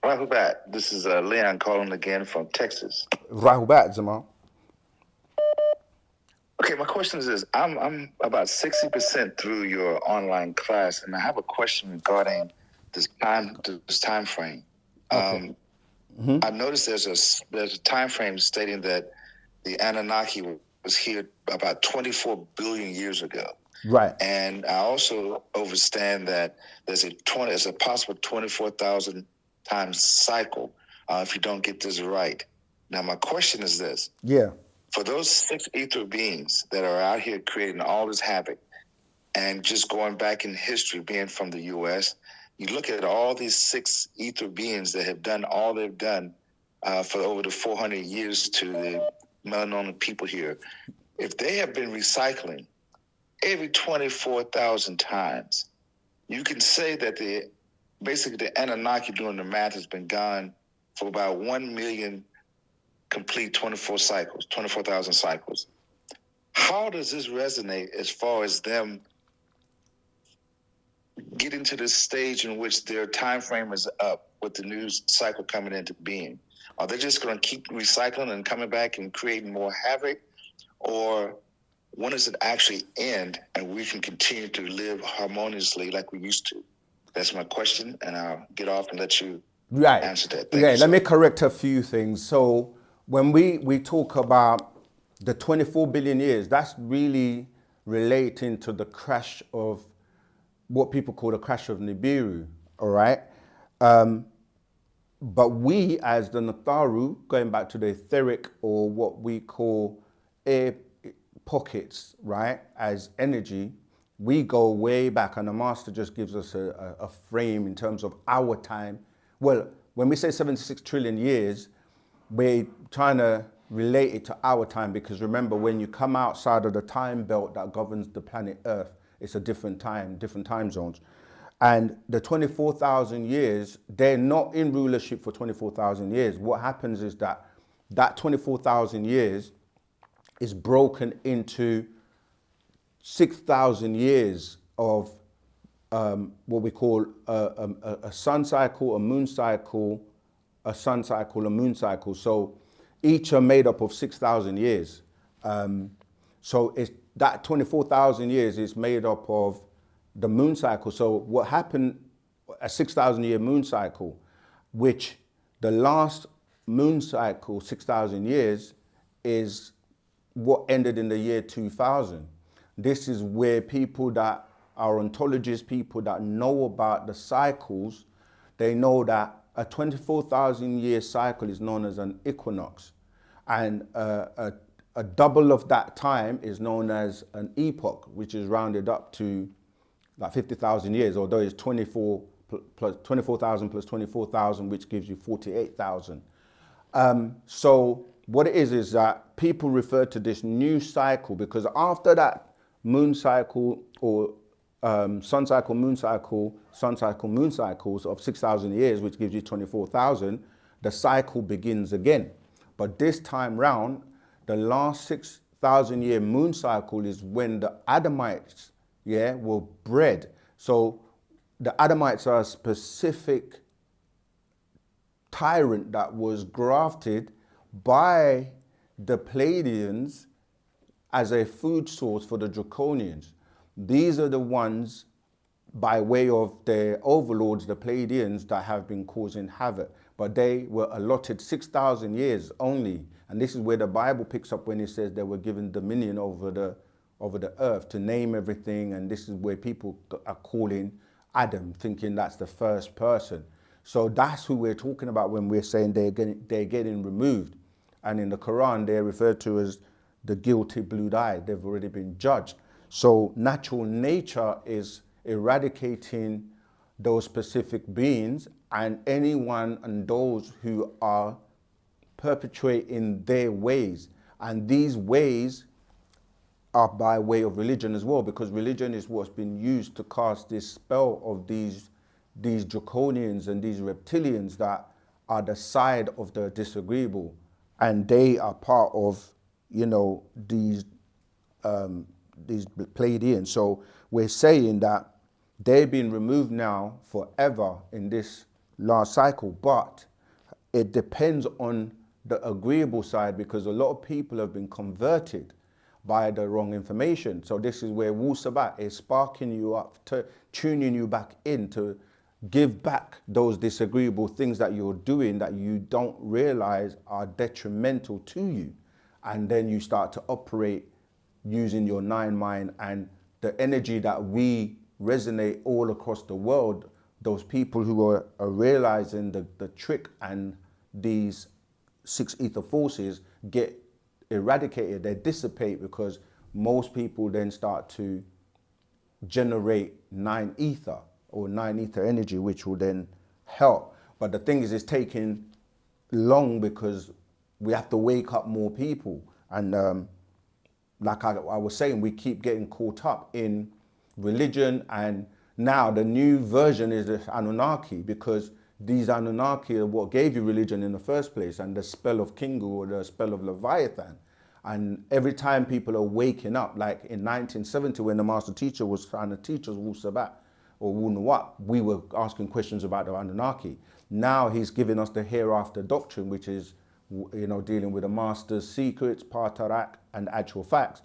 Wu-Sabat. This is Leon calling again from Texas. Rahubat, Jamal. Okay, my question is this. I'm about 60% through your online class, and I have a question regarding this time frame. Okay. I noticed there's a time frame stating that the Anunnaki was here about 24 billion years ago. Right. And I also understand that there's a possible 24,000 times cycle if you don't get this right. Now, my question is this. Yeah. For those six ether beings that are out here creating all this havoc and just going back in history, being from the U.S., you look at all these six ether beings that have done all they've done for over the 400 years to the melanin people here. If they have been recycling every 24,000 times, you can say that basically the Anunnaki doing the math has been gone for about 1 million complete 24,000 cycles. How does this resonate as far as them getting to this stage in which their time frame is up with the new cycle coming into being? Are they just going to keep recycling and coming back and creating more havoc? Or when does it actually end and we can continue to live harmoniously like we used to? That's my question, and I'll get off and let you answer that. Thank you, Let me sir. correct a few things. So when we talk about the 24 billion years, that's really relating to the crash of what people call the crash of Nibiru, all right? But we, as the Natharu, going back to the etheric or what we call air pockets, right, as energy, we go way back, and the master just gives us a frame in terms of our time. Well, when we say 76 trillion years, we're trying to relate it to our time, because remember, when you come outside of the time belt that governs the planet Earth, it's a different time zones. And the 24,000 years, they're not in rulership for 24,000 years. What happens is that 24,000 years is broken into 6,000 years of what we call a sun cycle, a moon cycle, a sun cycle, a moon cycle. So each are made up of 6,000 years. So it's, that 24,000 years is made up of the moon cycle. So what happened, a 6,000 year moon cycle, which the last moon cycle, 6,000 years, is what ended in the year 2000. This is where people that are ontologists, people that know about the cycles, they know that a 24,000 year cycle is known as an equinox. And a double of that time is known as an epoch, which is rounded up to like 50,000 years, although it's 24,000 plus 24,000, which gives you 48,000. So what it is that people refer to this new cycle, because after that moon cycle or sun cycle, moon cycle, sun cycle, moon cycles of 6,000 years, which gives you 24,000, the cycle begins again. But this time round, the last 6,000 year moon cycle is when the Adamites, were bred. So the Adamites are a specific tyrant that was grafted by the Pleiadians as a food source for the Draconians. These are the ones, by way of their overlords, the Pleiadians, that have been causing havoc. But they were allotted 6,000 years only. And this is where the Bible picks up when it says they were given dominion over the earth to name everything. And this is where people are calling Adam, thinking that's the first person. So that's who we're talking about when we're saying they're getting removed. And in the Quran, they're referred to as the guilty blue-eyed. They've already been judged. So natural nature is eradicating those specific beings and anyone and those who are perpetuating their ways. And these ways are by way of religion as well, because religion is what's been used to cast this spell of these draconians and these reptilians that are the side of the disagreeable, and they are part of, these Pleiadians. So we're saying that they've been removed now forever in this last cycle, but it depends on the agreeable side, because a lot of people have been converted by the wrong information. So this is where Wu-Sabat is sparking you up, to tuning you back in to give back those disagreeable things that you're doing that you don't realize are detrimental to you. And then you start to operate using your nine mind and the energy that we resonate all across the world. Those people who are realizing the trick, and these six ether forces get eradicated, they dissipate, because most people then start to generate nine ether or nine ether energy, which will then help. But the thing is, it's taking long because we have to wake up more people. And like I was saying, we keep getting caught up in religion, and now the new version is the Anunnaki, because these Anunnaki are what gave you religion in the first place, and the spell of Kingu or the spell of Leviathan. And every time people are waking up, like in 1970 when the master teacher was trying to teach us Wu-Sabat or Wu-Nawat, we were asking questions about the Anunnaki. Now he's giving us the hereafter doctrine, which is, you know, dealing with the master's secrets, Patarak, and actual facts.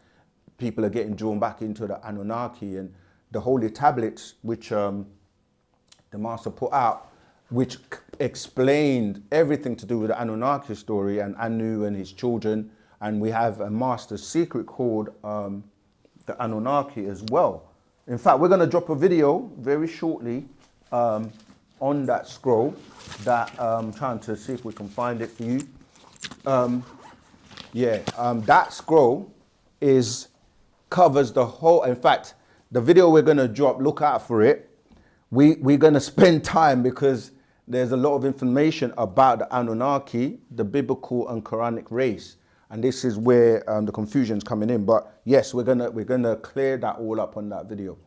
People are getting drawn back into the Anunnaki, and the holy tablets, which the master put out, which explained everything to do with the Anunnaki story and Anu and his children. And we have a master's secret called the Anunnaki as well. In fact, we're going to drop a video very shortly on that scroll that I'm trying to see if we can find it for you. That scroll covers the whole. In fact, the video we're going to drop, look out for it. We're going to spend time, because there's a lot of information about the Anunnaki, the biblical and Quranic race. And this is where the confusion's coming in. But yes, we're gonna clear that all up on that video.